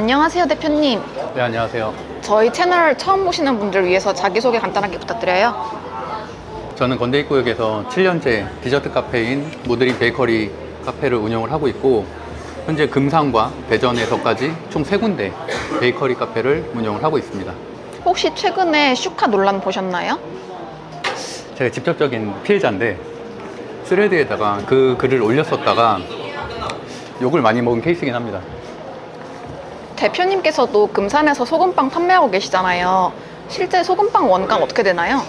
안녕하세요, 대표님. 네, 안녕하세요. 저희 채널 처음 보시는 분들 위해서 자기소개 간단하게 부탁드려요. 저는 건대입구역에서 7년째 디저트 카페인 모드린 베이커리 카페를 운영을 하고 있고, 현재 금산과 대전에서까지 총 3군데 베이커리 카페를 운영을 하고 있습니다. 혹시 최근에 슈카 논란 보셨나요? 제가 직접적인 피해자인데, 스레드에다가 그 글을 올렸었다가 욕을 많이 먹은 케이스이긴 합니다. 대표님께서도 금산에서 소금빵 판매하고 계시잖아요. 실제 소금빵 원가는 어떻게 되나요?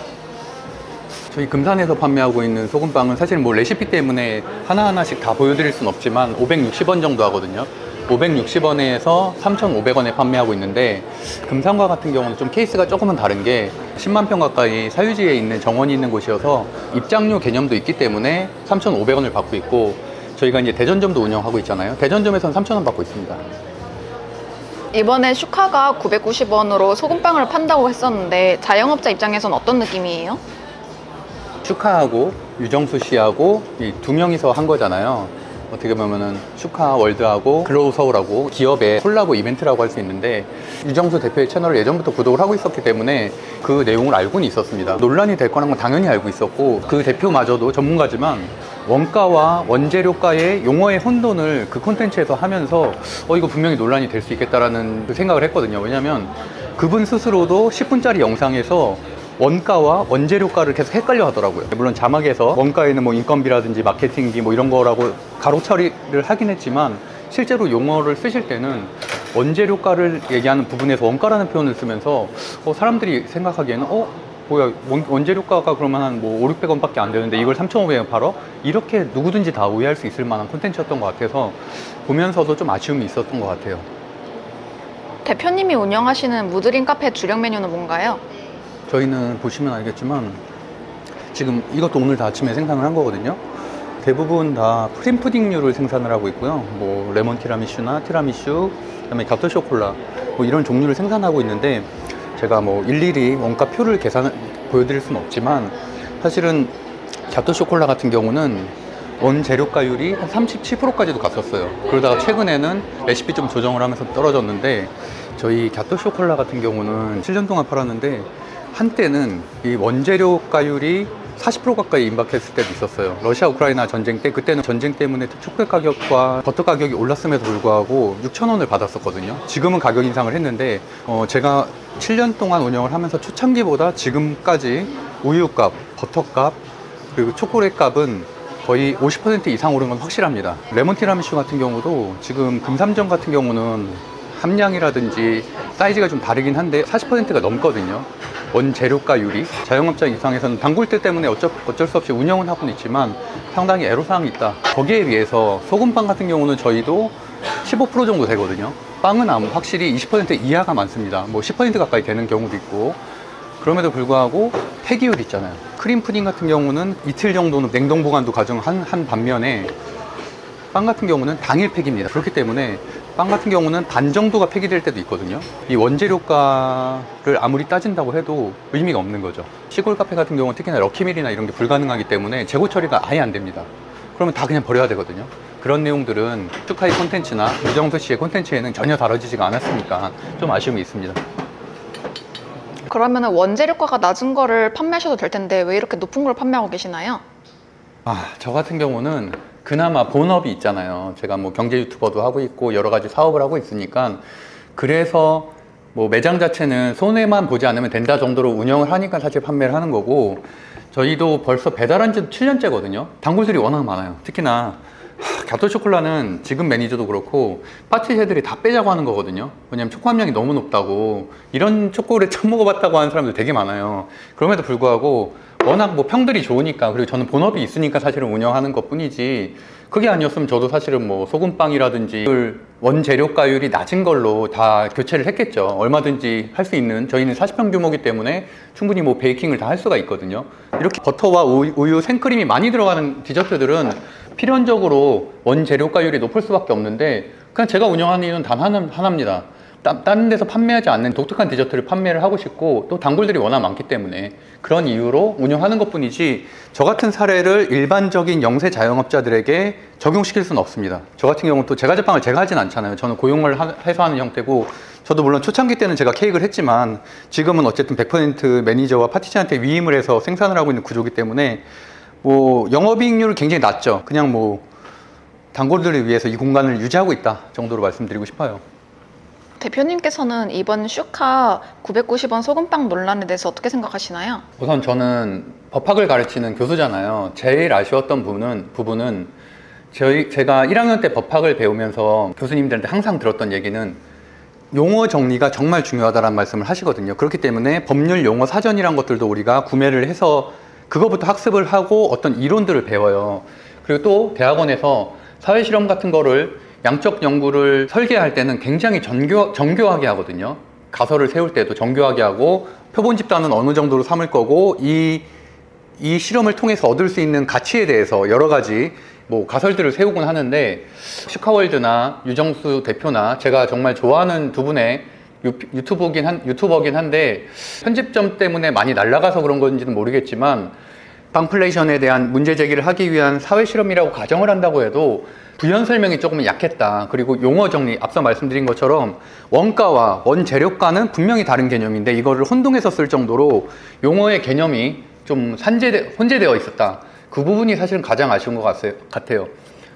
저희 금산에서 판매하고 있는 소금빵은 사실 뭐 레시피 때문에 하나하나씩 다 보여드릴 순 없지만 560원 정도 하거든요. 560원에서 3,500원에 판매하고 있는데, 금산과 같은 경우는 좀 케이스가 조금은 다른 게 10만 평 가까이 사유지에 있는 정원이 있는 곳이어서 입장료 개념도 있기 때문에 3,500원을 받고 있고, 저희가 이제 대전점도 운영하고 있잖아요. 대전점에서는 3,000원 받고 있습니다. 이번에 슈카가 990원으로 소금빵을 판다고 했었는데 자영업자 입장에선 어떤 느낌이에요? 슈카하고 유정수 씨하고 이 두 명이서 한 거잖아요. 어떻게 보면은 슈카 월드하고 글로우 서울하고 기업의 콜라보 이벤트라고 할 수 있는데, 유정수 대표의 채널을 예전부터 구독을 하고 있었기 때문에 그 내용을 알고는 있었습니다. 논란이 될 거라는 건 당연히 알고 있었고, 그 대표마저도 전문가지만 원가와 원재료가의 용어의 혼돈을 그 콘텐츠에서 하면서 이거 분명히 논란이 될 수 있겠다라는 그 생각을 했거든요. 왜냐면 그분 스스로도 10분짜리 영상에서 원가와 원재료가를 계속 헷갈려 하더라고요. 물론 자막에서 원가에는 뭐 인건비라든지 마케팅비 뭐 이런 거라고 가로 처리를 하긴 했지만, 실제로 용어를 쓰실 때는 원재료가를 얘기하는 부분에서 원가라는 표현을 쓰면서 사람들이 생각하기에는 뭐야, 원재료가가 그러면 한 뭐 5, 600원 밖에 안 되는데 이걸 3,500원 팔어? 이렇게 누구든지 다 오해할 수 있을 만한 콘텐츠였던 것 같아서 보면서도 좀 아쉬움이 있었던 것 같아요. 대표님이 운영하시는 무드린 카페 주력 메뉴는 뭔가요? 저희는 보시면 알겠지만 지금 이것도 오늘 다 아침에 생산을 한 거거든요. 대부분 다 프림 푸딩류를 생산을 하고 있고요. 뭐 레몬 티라미슈나 티라미슈, 그다음에 가토 쇼콜라 뭐 이런 종류를 생산하고 있는데, 제가 뭐 일일이 원가표를 보여드릴 수는 없지만, 사실은 가토 쇼콜라 같은 경우는 원재료가율이 한 37%까지도 갔었어요. 그러다가 최근에는 레시피 좀 조정을 하면서 떨어졌는데, 저희 가토 쇼콜라 같은 경우는 7년 동안 팔았는데 한때는 이 원재료가율이 40% 가까이 임박했을 때도 있었어요. 러시아 우크라이나 전쟁 때, 그때는 전쟁 때문에 초콜릿 가격과 버터 가격이 올랐음에도 불구하고 6,000원을 받았었거든요. 지금은 가격 인상을 했는데 제가 7년 동안 운영을 하면서 초창기보다 지금까지 우유값, 버터값, 그리고 초콜릿 값은 거의 50% 이상 오른 건 확실합니다. 레몬 티라미슈 같은 경우도 지금 금삼점 같은 경우는 함량이라든지 사이즈가 좀 다르긴 한데 40%가 넘거든요. 원재료가율이. 자영업자 입장에서는 단골대 때문에 어쩔 수 없이 운영은 하고는 있지만 상당히 애로사항이 있다. 거기에 비해서 소금빵 같은 경우는 저희도 15% 정도 되거든요. 빵은 확실히 20% 이하가 많습니다. 뭐 10% 가까이 되는 경우도 있고, 그럼에도 불구하고 폐기율 있잖아요. 크림 푸딩 같은 경우는 이틀 정도는 냉동 보관도 가능한 반면에, 빵 같은 경우는 당일 폐기입니다. 그렇기 때문에 빵 같은 경우는 반 정도가 폐기될 때도 있거든요. 이 원재료가를 아무리 따진다고 해도 의미가 없는 거죠. 시골 카페 같은 경우는 특히나 럭키밀이나 이런 게 불가능하기 때문에 재고 처리가 아예 안 됩니다. 그러면 다 그냥 버려야 되거든요. 그런 내용들은 슈카이 콘텐츠나 유정수 씨의 콘텐츠에는 전혀 다뤄지지가 않았으니까 좀 아쉬움이 있습니다. 그러면 원재료가가 낮은 거를 판매하셔도 될 텐데 왜 이렇게 높은 걸 판매하고 계시나요? 저 같은 경우는 그나마 본업이 있잖아요. 제가 뭐 경제 유튜버도 하고 있고 여러 가지 사업을 하고 있으니까, 그래서 뭐 매장 자체는 손해만 보지 않으면 된다 정도로 운영을 하니까 사실 판매를 하는 거고, 저희도 벌써 배달한 지 7년째거든요. 단골들이 워낙 많아요. 특히나 가토 쇼콜라는 지금 매니저도 그렇고 파티쉐들이 다 빼자고 하는 거거든요. 왜냐면 초코 함량이 너무 높다고, 이런 초콜릿 처음 먹어봤다고 하는 사람들 되게 많아요. 그럼에도 불구하고 워낙 뭐 평들이 좋으니까, 그리고 저는 본업이 있으니까 사실은 운영하는 것 뿐이지, 그게 아니었으면 저도 사실은 뭐 소금빵이라든지 원재료가율이 낮은 걸로 다 교체를 했겠죠. 얼마든지 할 수 있는, 저희는 40평 규모이기 때문에 충분히 뭐 베이킹을 다 할 수가 있거든요. 이렇게 버터와 우유, 생크림이 많이 들어가는 디저트들은 필연적으로 원재료가율이 높을 수밖에 없는데, 그냥 제가 운영하는 이유는 단 하나입니다. 다른 데서 판매하지 않는 독특한 디저트를 판매를 하고 싶고 또 단골들이 워낙 많기 때문에 그런 이유로 운영하는 것뿐이지 저 같은 사례를 일반적인 영세 자영업자들에게 적용시킬 수는 없습니다. 저 같은 경우는 또 제과제빵을 제가 하진 않잖아요. 저는 고용을 해서 하는 형태고 저도 물론 초창기 때는 제가 케이크를 했지만 지금은 어쨌든 100% 매니저와 파티션한테 위임을 해서 생산을 하고 있는 구조이기 때문에 뭐 영업이익률은 굉장히 낮죠. 그냥 뭐 단골들을 위해서 이 공간을 유지하고 있다 정도로 말씀드리고 싶어요. 대표님께서는 이번 슈카 990원 소금빵 논란에 대해서 어떻게 생각하시나요? 우선 저는 법학을 가르치는 교수잖아요. 제일 아쉬웠던 부분은 제가 1학년 때 법학을 배우면서 교수님들한테 항상 들었던 얘기는 용어 정리가 정말 중요하다는 말씀을 하시거든요. 그렇기 때문에 법률 용어 사전이란 것들도 우리가 구매를 해서 그거부터 학습을 하고 어떤 이론들을 배워요. 그리고 또 대학원에서 사회실험 같은 거를 양적 연구를 설계할 때는 굉장히 정교하게 하거든요. 가설을 세울 때도 정교하게 하고 표본 집단은 어느 정도로 삼을 거고 이 실험을 통해서 얻을 수 있는 가치에 대해서 여러 가지 뭐 가설들을 세우곤 하는데 슈카월드나 유정수 대표나 제가 정말 좋아하는 두 분의 유튜버긴 한데 편집점 때문에 많이 날아가서 그런 건지는 모르겠지만 빵플레이션에 대한 문제 제기를 하기 위한 사회 실험이라고 가정을 한다고 해도 부연 설명이 조금 약했다. 그리고 용어 정리, 앞서 말씀드린 것처럼 원가와 원재료가는 분명히 다른 개념인데 이거를 혼동해서 쓸 정도로 용어의 개념이 좀 혼재되어 있었다. 그 부분이 사실은 가장 아쉬운 것 같아요.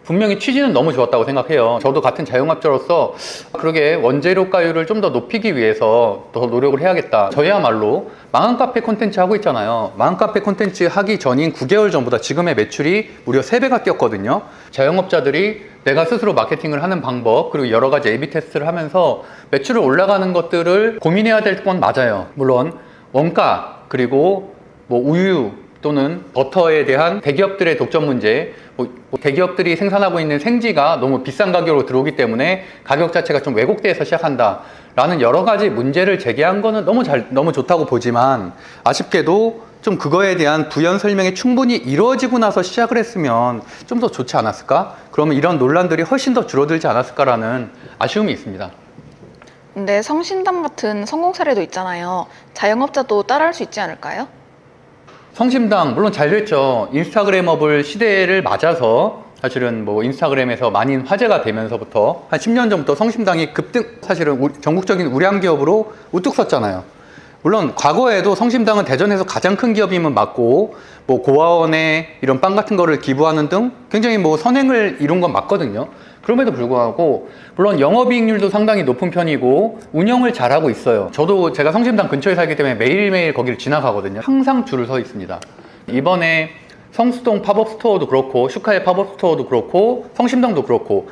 분명히 취지는 너무 좋았다고 생각해요. 저도 같은 자영업자로서 그러게 원재료가율을 좀 더 높이기 위해서 더 노력을 해야겠다. 저야말로 망한 카페 콘텐츠 하고 있잖아요. 망한 카페 콘텐츠 하기 전인 9개월 전보다 지금의 매출이 무려 3배가 뛰었거든요. 자영업자들이 내가 스스로 마케팅을 하는 방법 그리고 여러 가지 A/B 테스트를 하면서 매출을 올라가는 것들을 고민해야 될 건 맞아요. 물론 원가 그리고 뭐 우유 또는 버터에 대한 대기업들의 독점 문제, 대기업들이 생산하고 있는 생지가 너무 비싼 가격으로 들어오기 때문에 가격 자체가 좀 왜곡돼서 시작한다 라는 여러 가지 문제를 제기한 거는 너무 좋다고 보지만 아쉽게도 좀 그거에 대한 부연 설명이 충분히 이루어지고 나서 시작을 했으면 좀 더 좋지 않았을까? 그러면 이런 논란들이 훨씬 더 줄어들지 않았을까라는 아쉬움이 있습니다. 근데 성심당 같은 성공 사례도 있잖아요. 자영업자도 따라할 수 있지 않을까요? 성심당 물론 잘 됐죠. 인스타그램업을 시대를 맞아서 사실은 뭐 인스타그램에서 많이 화제가 되면서부터 한 10년 전부터 성심당이 사실은 전국적인 우량 기업으로 우뚝 섰잖아요. 물론 과거에도 성심당은 대전에서 가장 큰 기업임은 맞고 뭐 고아원에 이런 빵 같은 거를 기부하는 등 굉장히 뭐 선행을 이룬 건 맞거든요. 그럼에도 불구하고 물론 영업이익률도 상당히 높은 편이고 운영을 잘하고 있어요. 저도 제가 성심당 근처에 살기 때문에 매일매일 거기를 지나가거든요. 항상 줄을 서 있습니다. 이번에 성수동 팝업 스토어도 그렇고 슈카의 팝업 스토어도 그렇고 성심당도 그렇고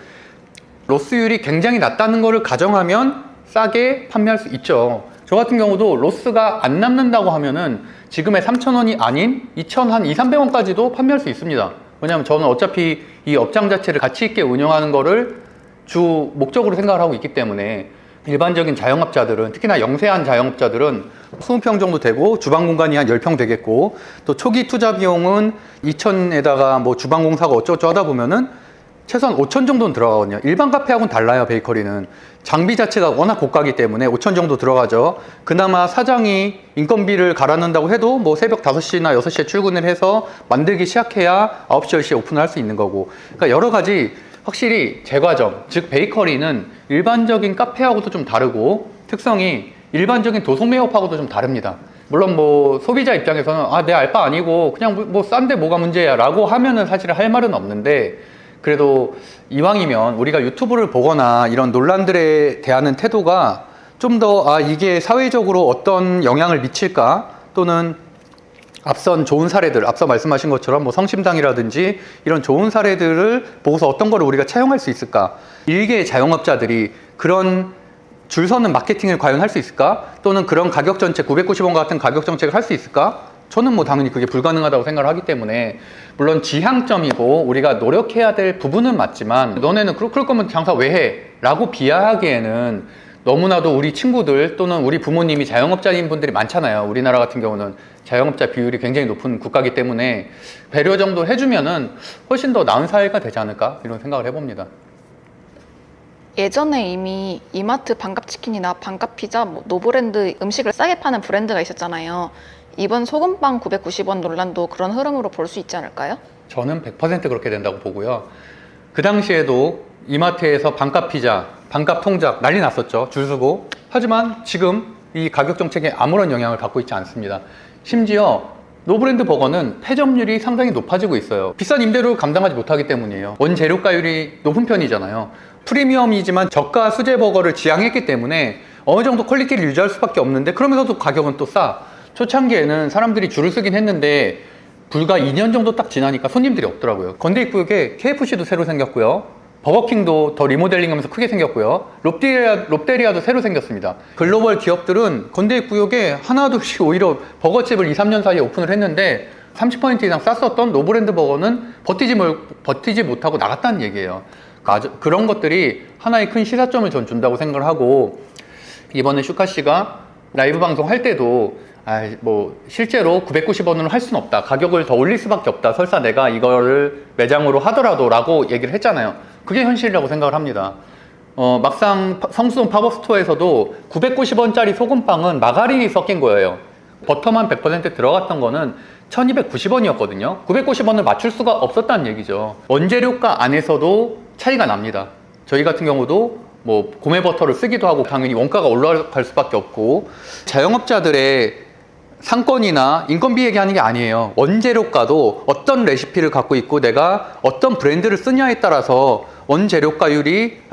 로스율이 굉장히 낮다는 거를 가정하면 싸게 판매할 수 있죠. 저 같은 경우도 로스가 안 남는다고 하면은 지금의 3,000원이 아닌 2,300원까지도 판매할 수 있습니다. 왜냐하면 저는 어차피 이 업장 자체를 가치 있게 운영하는 거를 주 목적으로 생각을 하고 있기 때문에 일반적인 자영업자들은 특히나 영세한 자영업자들은 20평 정도 되고 주방 공간이 한 10평 되겠고 또 초기 투자 비용은 2,000에다가 뭐 주방 공사가 어쩌고저쩌고 하다 보면은 최소한 5,000 정도는 들어가거든요. 일반 카페하고는 달라요. 베이커리는 장비 자체가 워낙 고가기 때문에 5,000 정도 들어가죠. 그나마 사장이 인건비를 갈아넣는다고 해도 뭐 새벽 5시나 6시에 출근을 해서 만들기 시작해야 9시, 10시에 오픈을 할 수 있는 거고. 그러니까 여러 가지 확실히 제과점, 즉 베이커리는 일반적인 카페하고도 좀 다르고 특성이 일반적인 도소매업하고도 좀 다릅니다. 물론 뭐 소비자 입장에서는 내 알바 아니고 그냥 뭐 싼데 뭐가 문제야 라고 하면은 사실 할 말은 없는데 그래도 이왕이면 우리가 유튜브를 보거나 이런 논란들에 대한 태도가 좀 더 이게 사회적으로 어떤 영향을 미칠까 또는 앞선 좋은 사례들, 앞서 말씀하신 것처럼 뭐 성심당이라든지 이런 좋은 사례들을 보고서 어떤 거를 우리가 차용할 수 있을까? 일개 자영업자들이 그런 줄 서는 마케팅을 과연 할 수 있을까? 또는 그런 가격 정책, 990원 같은 가격 정책을 할 수 있을까? 저는 뭐 당연히 그게 불가능하다고 생각을 하기 때문에 물론 지향점이고 우리가 노력해야 될 부분은 맞지만 너네는 그럴 거면 장사 왜 해? 라고 비하하기에는 너무나도 우리 친구들 또는 우리 부모님이 자영업자인 분들이 많잖아요. 우리나라 같은 경우는 자영업자 비율이 굉장히 높은 국가이기 때문에 배려 정도 해주면은 훨씬 더 나은 사회가 되지 않을까 이런 생각을 해봅니다. 예전에 이미 이마트 반갑치킨이나 반갑피자, 노브랜드 음식을 싸게 파는 브랜드가 있었잖아요. 이번 소금빵 990원 논란도 그런 흐름으로 볼 수 있지 않을까요? 저는 100% 그렇게 된다고 보고요. 그 당시에도 이마트에서 반값 피자, 반값 통닭 난리 났었죠. 줄 서고. 하지만 지금 이 가격 정책에 아무런 영향을 받고 있지 않습니다. 심지어 노브랜드 버거는 폐점률이 상당히 높아지고 있어요. 비싼 임대료를 감당하지 못하기 때문이에요. 원재료가율이 높은 편이잖아요. 프리미엄이지만 저가 수제 버거를 지향했기 때문에 어느 정도 퀄리티를 유지할 수밖에 없는데, 그러면서도 가격은 또 싸. 초창기에는 사람들이 줄을 쓰긴 했는데 불과 2년 정도 딱 지나니까 손님들이 없더라고요. 건대입구역에 KFC도 새로 생겼고요. 버거킹도 더 리모델링하면서 크게 생겼고요. 롯데리아도 새로 생겼습니다. 글로벌 기업들은 건대입구역에 하나둘씩 오히려 버거집을 2, 3년 사이에 오픈을 했는데 30% 이상 쌌었던 노브랜드 버거는 버티지 못하고 나갔다는 얘기예요. 그런 것들이 하나의 큰 시사점을 전 준다고 생각을 하고, 이번에 슈카 씨가 라이브 방송 할 때도 실제로 990원으로 할 수는 없다. 가격을 더 올릴 수밖에 없다. 설사 내가 이거를 매장으로 하더라도 라고 얘기를 했잖아요. 그게 현실이라고 생각을 합니다. 막상 성수동 팝업 스토어에서도 990원짜리 소금빵은 마가린이 섞인 거예요. 버터만 100% 들어갔던 거는 1290원이었거든요. 990원을 맞출 수가 없었다는 얘기죠. 원재료가 안에서도 차이가 납니다. 저희 같은 경우도 고메 버터를 쓰기도 하고 당연히 원가가 올라갈 수밖에 없고, 자영업자들의 상권이나 인건비 얘기하는 게 아니에요. 원재료가도 어떤 레시피를 갖고 있고 내가 어떤 브랜드를 쓰냐에 따라서 원재료가가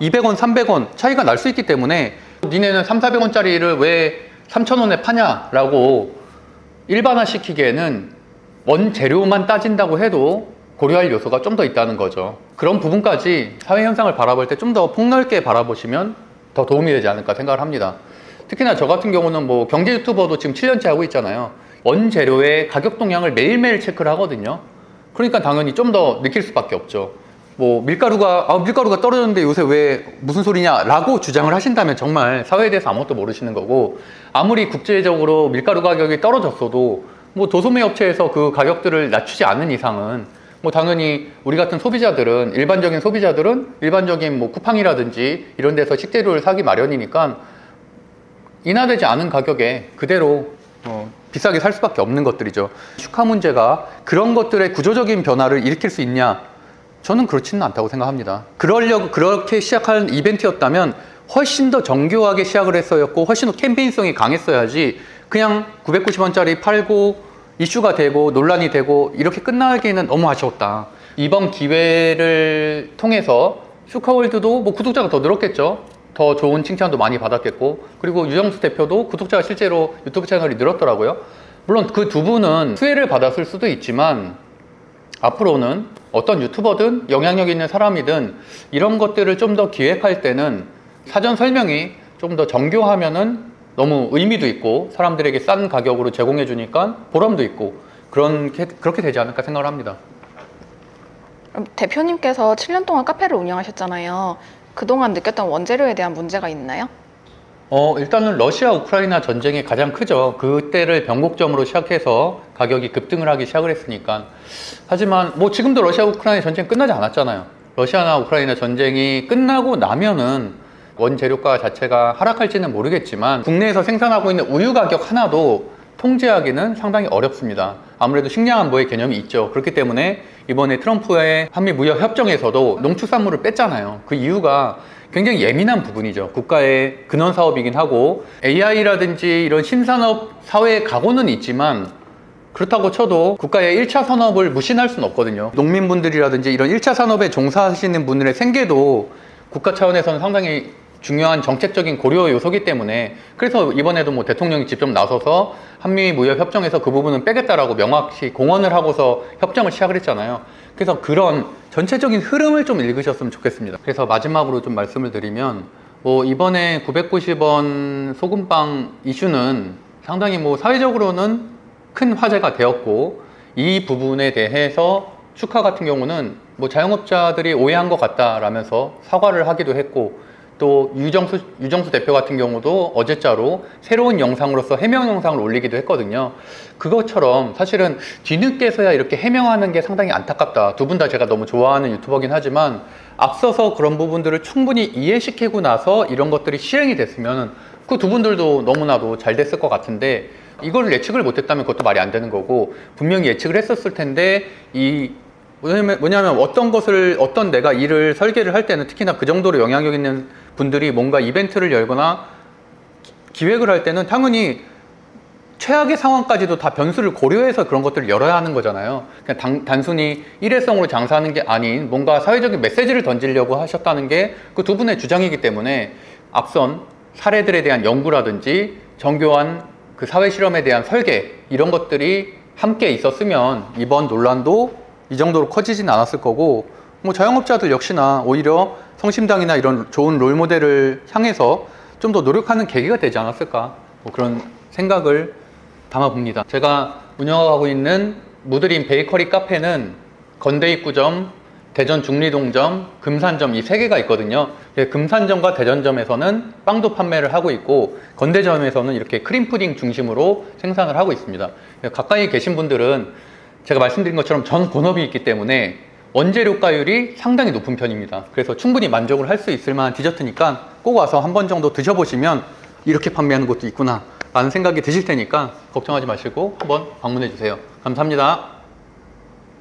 200원, 300원 차이가 날 수 있기 때문에 니네는 3, 400원짜리를 왜 3,000원에 파냐라고 일반화 시키기에는 원재료만 따진다고 해도 고려할 요소가 좀 더 있다는 거죠. 그런 부분까지 사회 현상을 바라볼 때 좀 더 폭넓게 바라보시면 더 도움이 되지 않을까 생각을 합니다. 특히나 저 같은 경우는 경제 유튜버도 지금 7년째 하고 있잖아요. 원재료의 가격 동향을 매일매일 체크를 하거든요. 그러니까 당연히 좀 더 느낄 수밖에 없죠. 밀가루가 떨어졌는데 요새 왜 무슨 소리냐 라고 주장을 하신다면 정말 사회에 대해서 아무것도 모르시는 거고, 아무리 국제적으로 밀가루 가격이 떨어졌어도 도소매 업체에서 그 가격들을 낮추지 않는 이상은 당연히 우리 같은 소비자들은, 일반적인 쿠팡이라든지 이런 데서 식재료를 사기 마련이니까 인하되지 않은 가격에 그대로 비싸게 살 수밖에 없는 것들이죠. 슈카 문제가 그런 것들의 구조적인 변화를 일으킬 수 있냐? 저는 그렇지는 않다고 생각합니다. 그렇게 시작한 이벤트였다면 훨씬 더 정교하게 시작을 했어야했고 훨씬 더 캠페인성이 강했어야지 그냥 990원짜리 팔고 이슈가 되고 논란이 되고 이렇게 끝나기에는 너무 아쉬웠다. 이번 기회를 통해서 슈카월드도 구독자가 더 늘었겠죠. 더 좋은 칭찬도 많이 받았겠고, 그리고 유정수 대표도 구독자가 실제로 유튜브 채널이 늘었더라고요. 물론 그 두 분은 수혜를 받았을 수도 있지만 앞으로는 어떤 유튜버든 영향력 있는 사람이든 이런 것들을 좀 더 기획할 때는 사전 설명이 좀 더 정교하면은 너무 의미도 있고 사람들에게 싼 가격으로 제공해 주니까 보람도 있고 그렇게 되지 않을까 생각을 합니다. 그럼 대표님께서 7년 동안 카페를 운영하셨잖아요. 그동안 느꼈던 원재료에 대한 문제가 있나요? 일단은 러시아 우크라이나 전쟁이 가장 크죠. 그때를 변곡점으로 시작해서 가격이 급등을 하기 시작을 했으니까. 하지만 지금도 러시아 우크라이나 전쟁 끝나지 않았잖아요. 러시아나 우크라이나 전쟁이 끝나고 나면은 원재료가 자체가 하락할지는 모르겠지만 국내에서 생산하고 있는 우유 가격 하나도 통제하기는 상당히 어렵습니다. 아무래도 식량 안보의 개념이 있죠. 그렇기 때문에 이번에 트럼프의 한미 무역 협정에서도 농축산물을 뺐잖아요. 그 이유가 굉장히 예민한 부분이죠. 국가의 근원 사업이긴 하고 AI라든지 이런 신산업 사회의 각오는 있지만 그렇다고 쳐도 국가의 1차 산업을 무시할 수는 없거든요. 농민분들이라든지 이런 1차 산업에 종사하시는 분들의 생계도 국가 차원에서는 상당히 중요한 정책적인 고려 요소이기 때문에, 그래서 이번에도 대통령이 직접 나서서 한미 무역 협정에서 그 부분은 빼겠다라고 명확히 공언을 하고서 협정을 시작을 했잖아요. 그래서 그런 전체적인 흐름을 좀 읽으셨으면 좋겠습니다. 그래서 마지막으로 좀 말씀을 드리면 이번에 990원 소금빵 이슈는 상당히 사회적으로는 큰 화제가 되었고, 이 부분에 대해서 슈카 같은 경우는 자영업자들이 오해한 것 같다라면서 사과를 하기도 했고, 또 유정수 대표 같은 경우도 어제자로 새로운 영상으로서 해명 영상을 올리기도 했거든요. 그것처럼 사실은 뒤늦게서야 이렇게 해명하는 게 상당히 안타깝다. 두 분 다 제가 너무 좋아하는 유튜버긴 하지만 앞서서 그런 부분들을 충분히 이해시키고 나서 이런 것들이 실행이 됐으면 그 두 분들도 너무나도 잘 됐을 것 같은데 이걸 예측을 못했다면 그것도 말이 안 되는 거고, 분명히 예측을 했었을 텐데 뭐냐면 어떤 내가 일을 설계를 할 때는 특히나 그 정도로 영향력 있는 분들이 뭔가 이벤트를 열거나 기획을 할 때는 당연히 최악의 상황까지도 다 변수를 고려해서 그런 것들을 열어야 하는 거잖아요. 그냥 단순히 일회성으로 장사하는 게 아닌 뭔가 사회적인 메시지를 던지려고 하셨다는 게 그 두 분의 주장이기 때문에 앞선 사례들에 대한 연구라든지 정교한 그 사회 실험에 대한 설계, 이런 것들이 함께 있었으면 이번 논란도 이 정도로 커지진 않았을 거고, 뭐 자영업자들 역시나 오히려 성심당이나 이런 좋은 롤모델을 향해서 좀 더 노력하는 계기가 되지 않았을까, 뭐 그런 생각을 담아봅니다. 제가 운영하고 있는 무드림 베이커리 카페는 건대입구점, 대전 중리동점, 금산점 이 세 개가 있거든요. 금산점과 대전점에서는 빵도 판매를 하고 있고, 건대점에서는 이렇게 크림푸딩 중심으로 생산을 하고 있습니다. 가까이 계신 분들은 제가 말씀드린 것처럼 전 본업이 있기 때문에 원재료가율이 상당히 높은 편입니다. 그래서 충분히 만족을 할 수 있을 만한 디저트니까 꼭 와서 한 번 정도 드셔보시면 이렇게 판매하는 것도 있구나 라는 생각이 드실 테니까 걱정하지 마시고 한번 방문해 주세요. 감사합니다.